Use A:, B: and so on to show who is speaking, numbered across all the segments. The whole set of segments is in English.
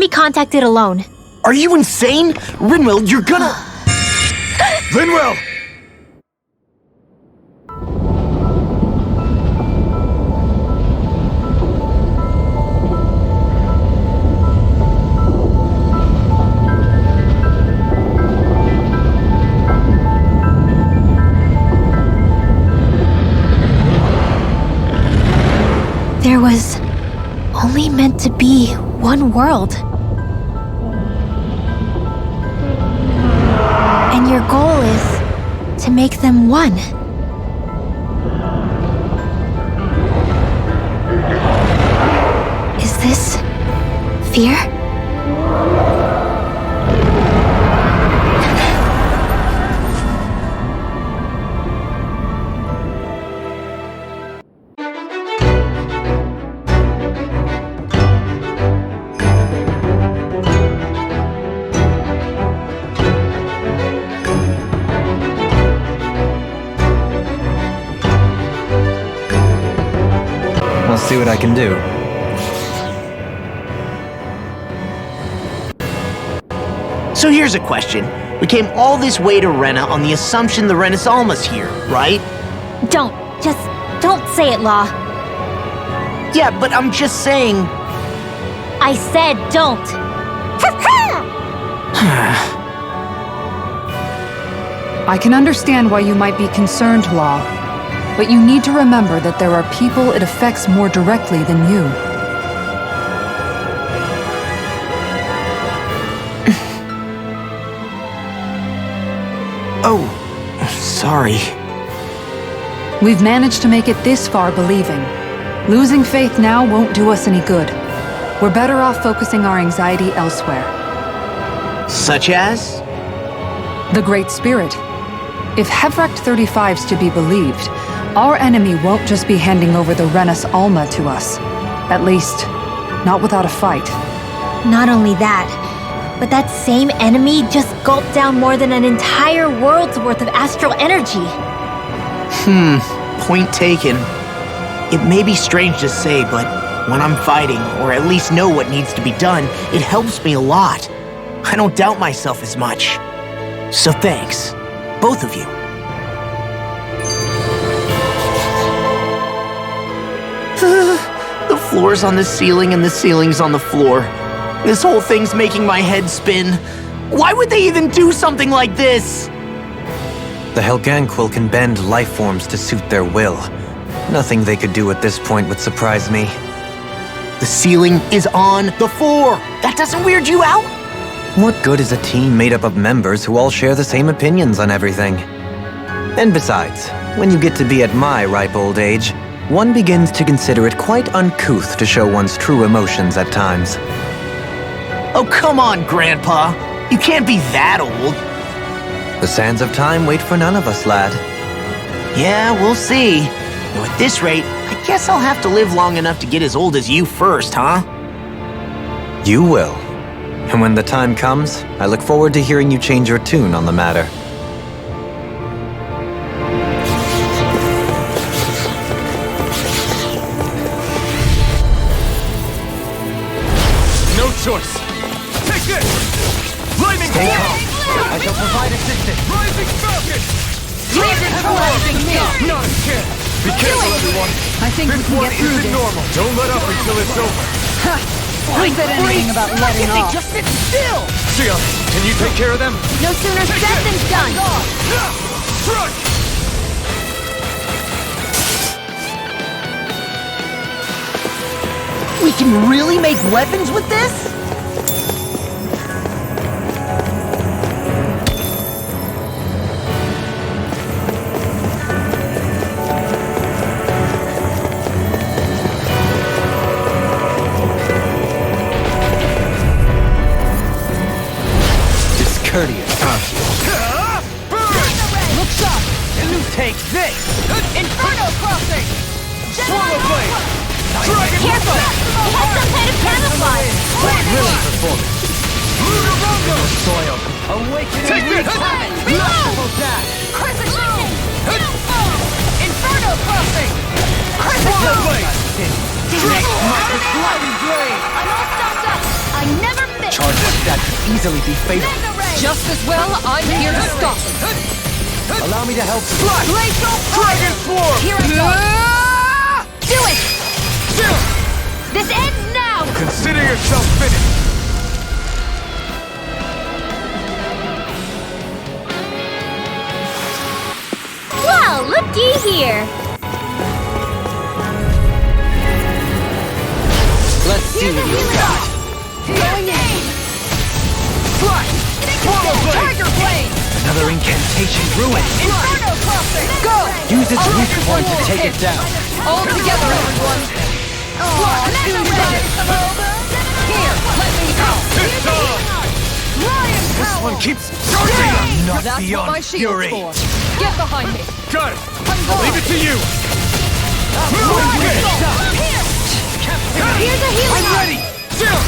A: be contacted alone.
B: Are you insane? Rinwell, you're gonna...
C: Rinwell!
A: There was only meant to be one world. And your goal is to make them one. Is this fear?
D: I'll see what I can do.
B: So here's a question. We came all this way to Rena on the assumption the Rena's Alma's here, right?
A: Just don't say it, Law.
B: Yeah, but I'm just saying...
A: I said don't.
E: I can understand why you might be concerned, Law. But you need to remember that there are people it affects more directly than you.
B: Oh, sorry.
E: We've managed to make it this far believing. Losing faith now won't do us any good. We're better off focusing our anxiety elsewhere.
B: Such as?
E: The Great Spirit. If Hevracht 35's to be believed, our enemy won't just be handing over the Renas Alma to us. At least, not without a fight.
A: Not only that, but that same enemy just gulped down more than an entire world's worth of astral energy.
B: Point taken. It may be strange to say, but when I'm fighting, or at least know what needs to be done, it helps me a lot. I don't doubt myself as much. So thanks, both of you. The floor's on the ceiling and the ceiling's on the floor. This whole thing's making my head spin. Why would they even do something like this?
D: The Helganquil can bend life forms to suit their will. Nothing they could do at this point would surprise me.
B: The ceiling is on the floor. That doesn't weird you out?
D: What good is a team made up of members who all share the same opinions on everything? And besides, when you get to be at my ripe old age, one begins to consider it quite uncouth to show one's true emotions at times.
B: Oh, come on, Grandpa. You can't be that old.
D: The sands of time wait for none of us, lad.
B: Yeah, we'll see. Though at this rate, I guess I'll have to live long enough to get as old as you first, huh?
D: You will. And when the time comes, I look forward to hearing you change your tune on the matter.
C: No choice! Take this! Lightning Storm!
D: I shall provide assistance.
C: Rising Falcon!
E: Rising
C: Not a chance! Be careful, everyone!
E: I think we
C: This
E: can
C: one
E: get through
C: isn't
E: this.
C: normal! Don't let up until it's over!
E: Who said anything about letting off?
B: Just sit still!
C: Sia, can you take care of them?
A: No sooner said than done.
C: Strike!
B: We can really make weapons with this?
D: Discourteous, aren't you?
B: Looks up! And you take this!
F: Inferno crossing!
C: Swallow blade! Dragon
A: Careful! He has some kind of camouflage!
D: Really performance.
C: Lunarongo!
D: Soil. Awakening.
C: Take this!
F: Reload! Critical! Inferno crossing!
C: Swallow
F: Critical!
C: blade!
F: Triple! I'm all stuffed up! I never
C: charge like that could easily be fatal.
E: Just as well, I'm here to stop them.
C: Allow me to help you.
F: Glacial
C: Dragon Swarm!
F: Here I go!
A: Do it! This ends now!
C: Consider yourself finished.
A: Well, looky here!
D: Let's see what you've got.
F: Going in!
C: Fly! Swallow blade!
F: Tiger blade!
D: Another incantation ruined.
F: Inferno crossing! Go!
D: Use its weak point to take it down.
E: All together, everyone.
F: Here, let me help!
C: It's on!
F: Lion
C: This
F: power!
C: one keeps charging! I'm not
E: That's what
C: beyond
E: my shield's
C: fury.
E: for. Get behind me.
C: Got it!
E: I'm
C: I'll leave it to you!
A: Here's a healing
C: I'm
A: arm.
C: ready! Chill!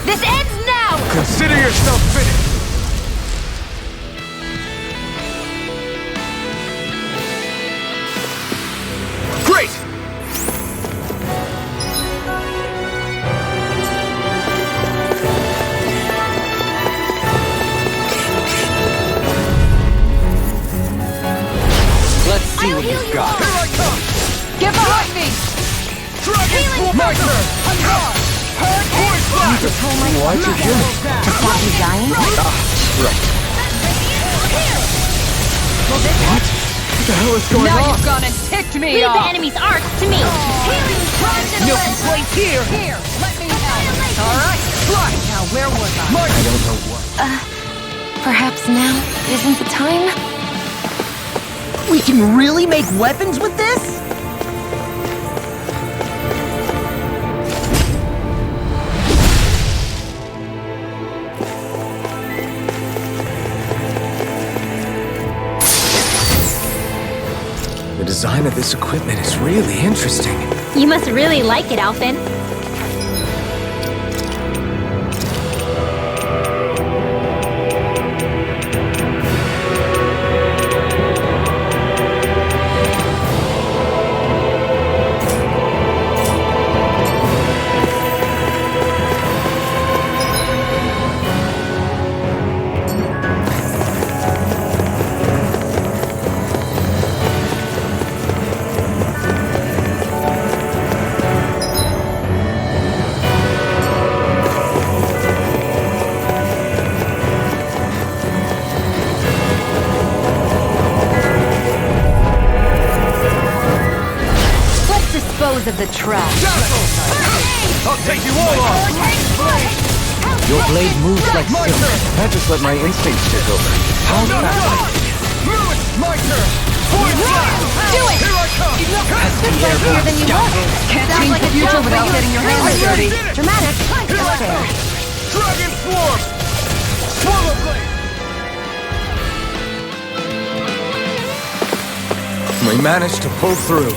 A: This ends now!
C: Consider yourself finished! Great!
D: Let's see what you've got.
C: Here I come!
E: Get behind me.
C: Dragon Swarm! My turn! Voice blast!
D: Why'd you hear me?
A: To stop you dying?
C: What the hell is going
E: Now
C: on?
E: you've gone and ticked me
A: Leave the
E: off.
A: enemy's arcs to me!
C: No complaints here!
E: Here, let me help. All right, fly. Now where was I?
C: I don't know what.
A: Perhaps now isn't the time?
B: We can really make weapons with this?
C: The design of this equipment is really interesting.
A: You must really like it, Alphin. Dispose of the trash.
C: I'll take you all on!
D: Your blade moves like
C: My
D: silk.
C: turn!
D: I just let my instincts take over. How fascinating.
C: Move it! My turn! Voice blast!
A: Do it!
C: Here I come!
A: Better than you want.
E: Can't
A: Sounds
E: change
A: like
E: the
A: a
E: future
A: job
E: without
A: for you.
E: getting your hands dirty.
A: Dramatic.
C: Here I come! Dragon Swarm! Swallow blade! We managed to pull through.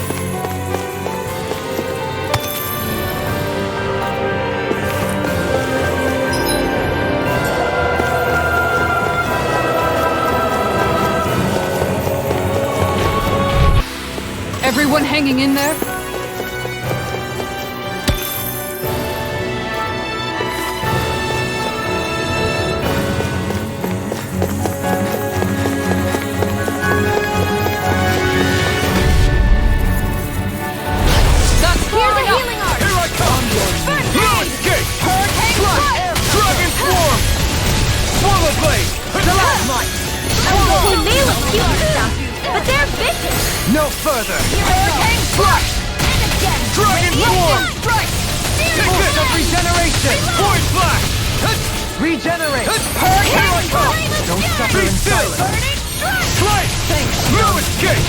E: Everyone hanging in there? That's far enough.
C: Here I come! Lewis Gate! Dragon Swarm! Swallow blade!
A: They may look cute and stuff, but they're vicious.
C: No further!
F: Hurricane slash!
C: Dragon Swarm!
F: Strike!
C: Boost of regeneration! Voice blast!
D: Regenerate.
C: Here I come!
D: Don't suffer in silence.
F: Burning strike!
C: Slice! Lewis Gate!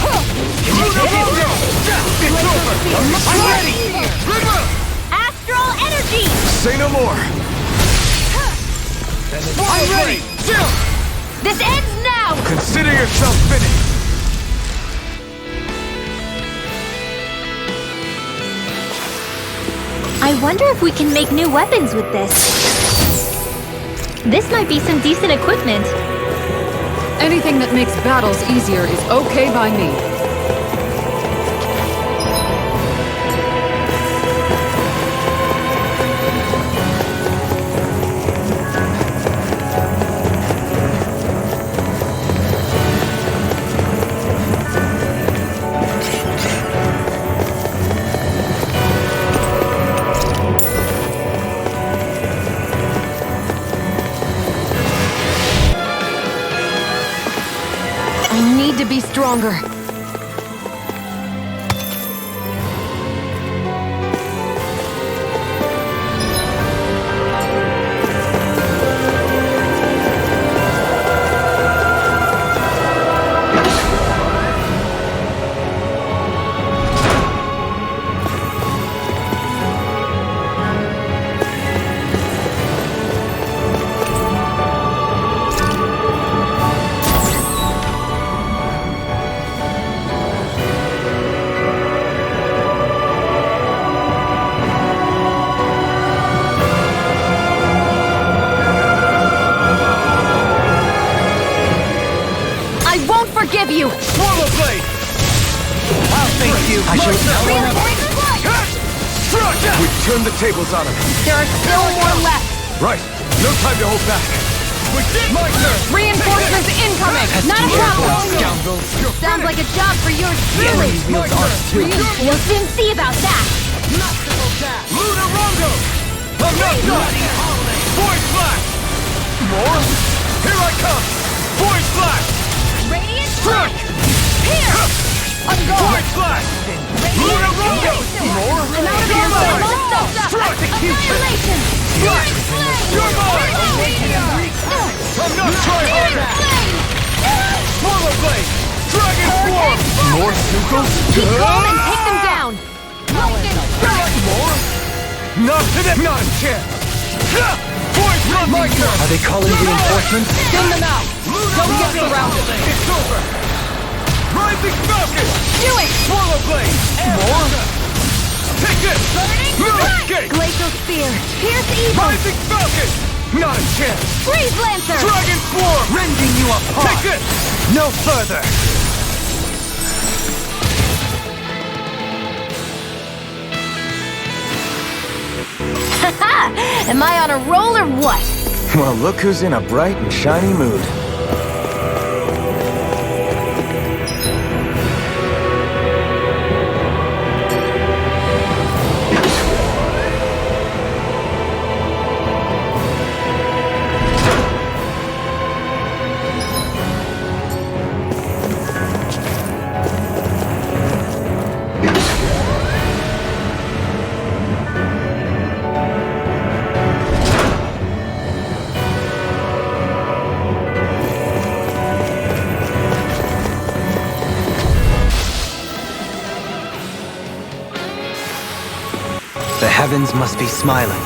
C: Lunavolio! It's over! I'm ready! Rinwell!
A: Astral energy.
C: Say no more! I'm ready! Chill!
A: This ends now.
C: Consider yourself finished!
A: I wonder if we can make new weapons with this. This might be some decent equipment.
E: Anything that makes battles easier is okay by me.
F: to be stronger.
A: Forgive you!
C: Swallow blade!
B: I'll thank you.
D: I should...
C: We've turned the tables on him.
A: There are still more left!
C: Right. No time to hold back. My turn!
F: Reinforcements incoming! Not a problem!
C: Scoundrels!
A: Sounds like a job for yours truly!
C: My turn!
A: We'll soon see about that!
C: Lunarongo! I'm not done! Void flash! More? Here I come! Void flash!
A: Radiant
C: Strike!
A: Here!
F: I'm going!
C: Void flash! Lunarongo! More?
A: I'm out of
C: You're
A: ammo!
C: mine!
A: All stuffed up!
C: Execution!
A: Annihilation!
C: Flash! You're mine! I'm not trying hard! Swallow blade! Dragon form! More Sukos?
A: Keep calm and take them down!
C: More? Not today! Not a chance! Void from my turn!
D: Are they calling reinforcements?
F: Send them out! Don't get surrounded!
C: It's over! Rising Falcon!
F: Do it!
C: Swallow blade! More? Take this! No escape!
A: Glacial Spear! Pierce evil!
C: Rising Falcon! Not a chance!
A: Freeze Lancer!
C: Dragon Swarm!
D: Rending you apart!
C: Take this!
D: No further!
A: Haha! Am I on a roll or what?
C: Well, look who's in a bright and shiny mood.
D: The heavens must be smiling.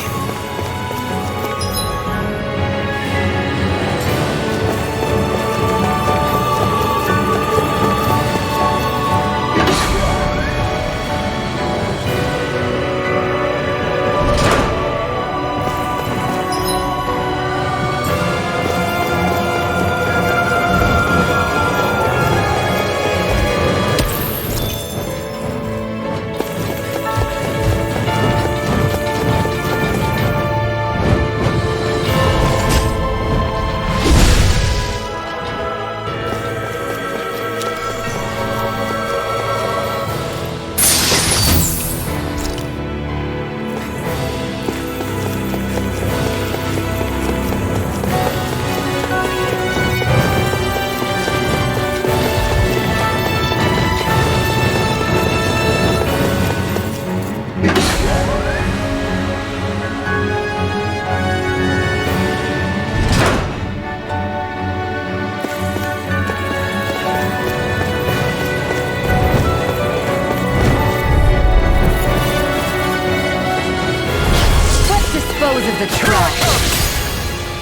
A: The trash.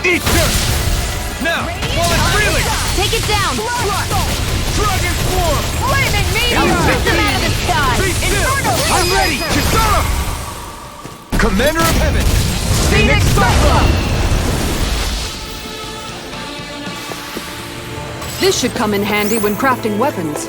C: Eat this! Now, while it's reeling!
A: Take it down!
C: Dragon Swarm!
F: Flaming meteor!
A: Rip them out of the sky!
C: Be still!
F: Inferno!
C: I'm ready! Kisara! Commander of Heaven!
F: Phoenix Cyclone! This should come in handy when crafting weapons.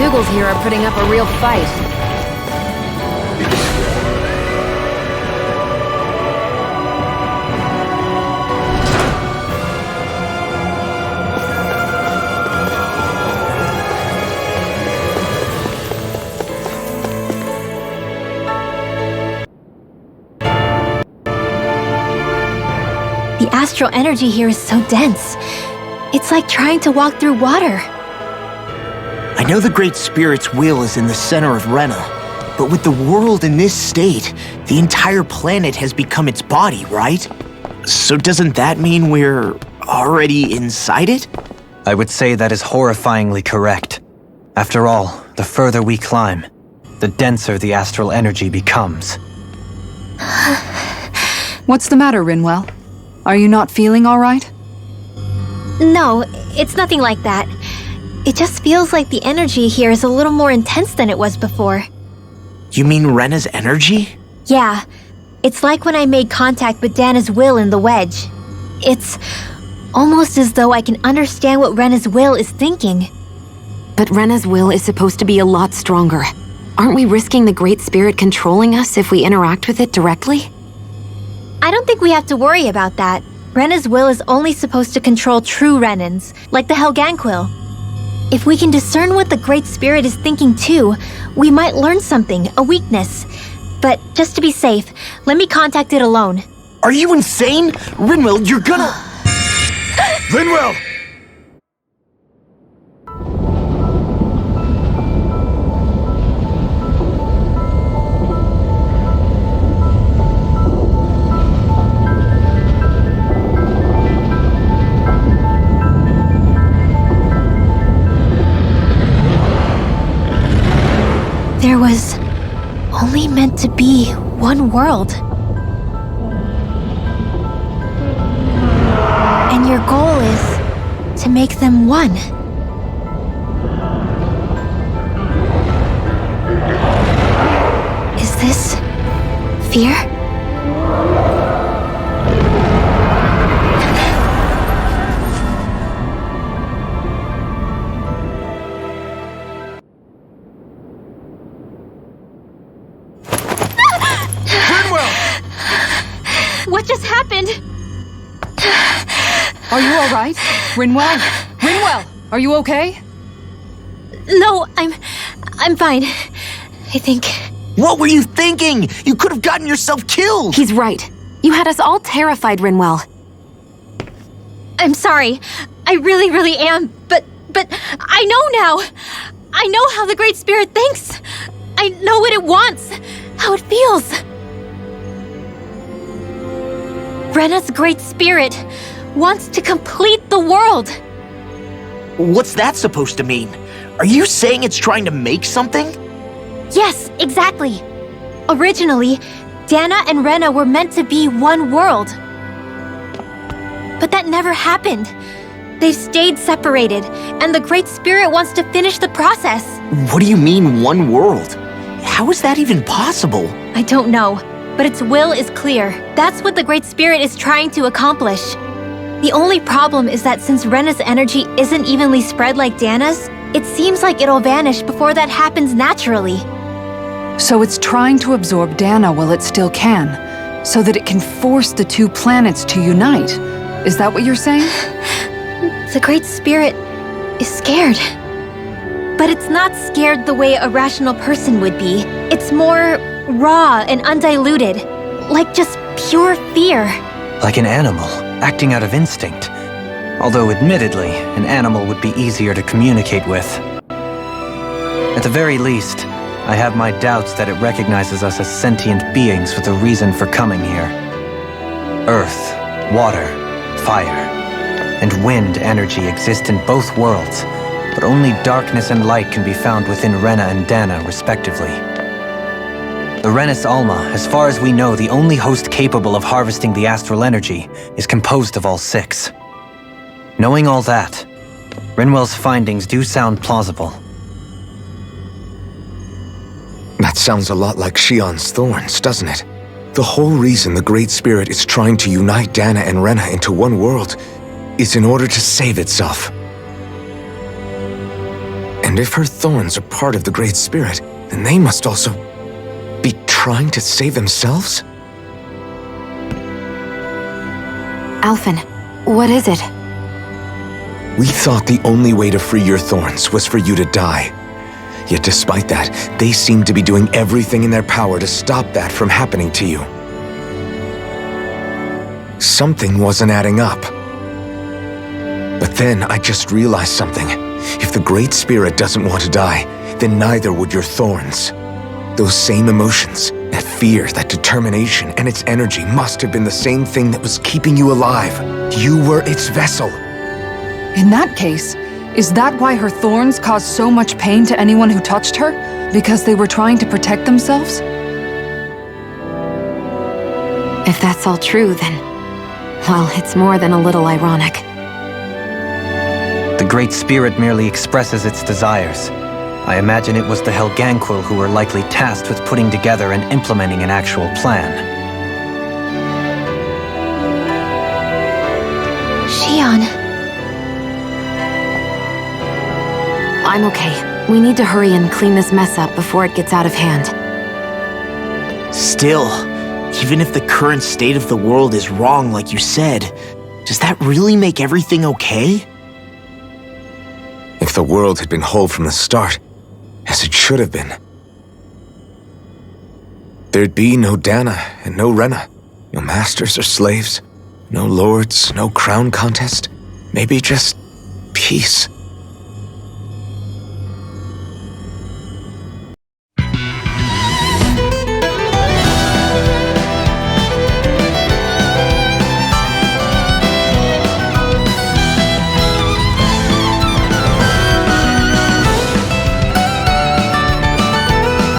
F: Zoogles here are putting up a real fight.
A: The astral energy here is so dense. It's like trying to walk through water.
B: I know the Great Spirit's will is in the center of Rena, but with the world in this state, the entire planet has become its body, right? So doesn't that mean we're already inside it?
D: I would say that is horrifyingly correct. After all, the further we climb, the denser the astral energy becomes.
E: What's the matter, Rinwell? Are you not feeling all right?
A: No, it's nothing like that. It just feels like the energy here is a little more intense than it was before.
B: You mean Rena's energy?
A: Yeah, it's like when I made contact with Dana's will in the wedge. It's almost as though I can understand what Rena's will is thinking.
G: But Rena's will is supposed to be a lot stronger. Aren't we risking the Great Spirit controlling us if we interact with it directly?
A: I don't think we have to worry about that. Rena's will is only supposed to control true Renans, like the Helganquil. If we can discern what the Great Spirit is thinking too, we might learn something, a weakness. But just to be safe, let me contact it alone.
B: Are you insane? Rinwell, you're gonna...
C: Rinwell!
A: There was only meant to be one world. And your goal is to make them one. Is this fear? What just happened?
E: Are you all right? Rinwell? Rinwell, are you okay?
A: No, I'm fine. I think.
B: What were you thinking? You could have gotten yourself killed!
G: He's right. You had us all terrified, Rinwell.
A: I'm sorry. I really am. But I know now. I know how the Great Spirit thinks. I know what it wants. How it feels. Rena's Great Spirit wants to complete the world.
B: What's that supposed to mean? Are you saying it's trying to make something?
A: Yes, exactly. Originally, Dana and Rena were meant to be one world. But that never happened. They've stayed separated, and the Great Spirit wants to finish the process.
B: What do you mean, one world? How is that even possible?
A: I don't know, but its will is clear. That's what the Great Spirit is trying to accomplish. The only problem is that since Rena's energy isn't evenly spread like Dana's, it seems like it'll vanish before that happens naturally.
E: So it's trying to absorb Dana while it still can, so that it can force the two planets to unite. Is that what you're saying?
A: The Great Spirit is scared. But it's not scared the way a rational person would be. It's more raw and undiluted, like just pure fear.
D: Like an animal, acting out of instinct. Although admittedly, an animal would be easier to communicate with. At the very least, I have my doubts that it recognizes us as sentient beings with a reason for coming here. Earth, water, fire, and wind energy exist in both worlds, but only darkness and light can be found within Rena and Dana, respectively. The Renis Alma, as far as we know, the only host capable of harvesting the astral energy, is composed of all six. Knowing all that, Rinwell's findings do sound plausible.
H: That sounds a lot like Shion's thorns, doesn't it? The whole reason the Great Spirit is trying to unite Dana and Rena into one world is in order to save itself. And if her thorns are part of the Great Spirit, then they must also be trying to save themselves?
G: Alphen, what is it?
H: We thought the only way to free your thorns was for you to die. Yet despite that, they seem to be doing everything in their power to stop that from happening to you. Something wasn't adding up. But then I just realized something. If the Great Spirit doesn't want to die, then neither would your thorns. Those same emotions, that fear, that determination, and its energy must have been the same thing that was keeping you alive. You were its vessel.
E: In that case, is that why her thorns caused so much pain to anyone who touched her? Because they were trying to protect themselves?
G: If that's all true, then... well, it's more than a little ironic.
D: The Great Spirit merely expresses its desires. I imagine it was the Helganquil who were likely tasked with putting together and implementing an actual plan.
A: Shion.
G: I'm okay. We need to hurry and clean this mess up before it gets out of hand.
B: Still, even if the current state of the world is wrong like you said, does that really make everything okay?
H: If the world had been whole from the start, as it should have been, there'd be no Dana and no Rena, no masters or slaves, no lords, no crown contest, maybe just peace.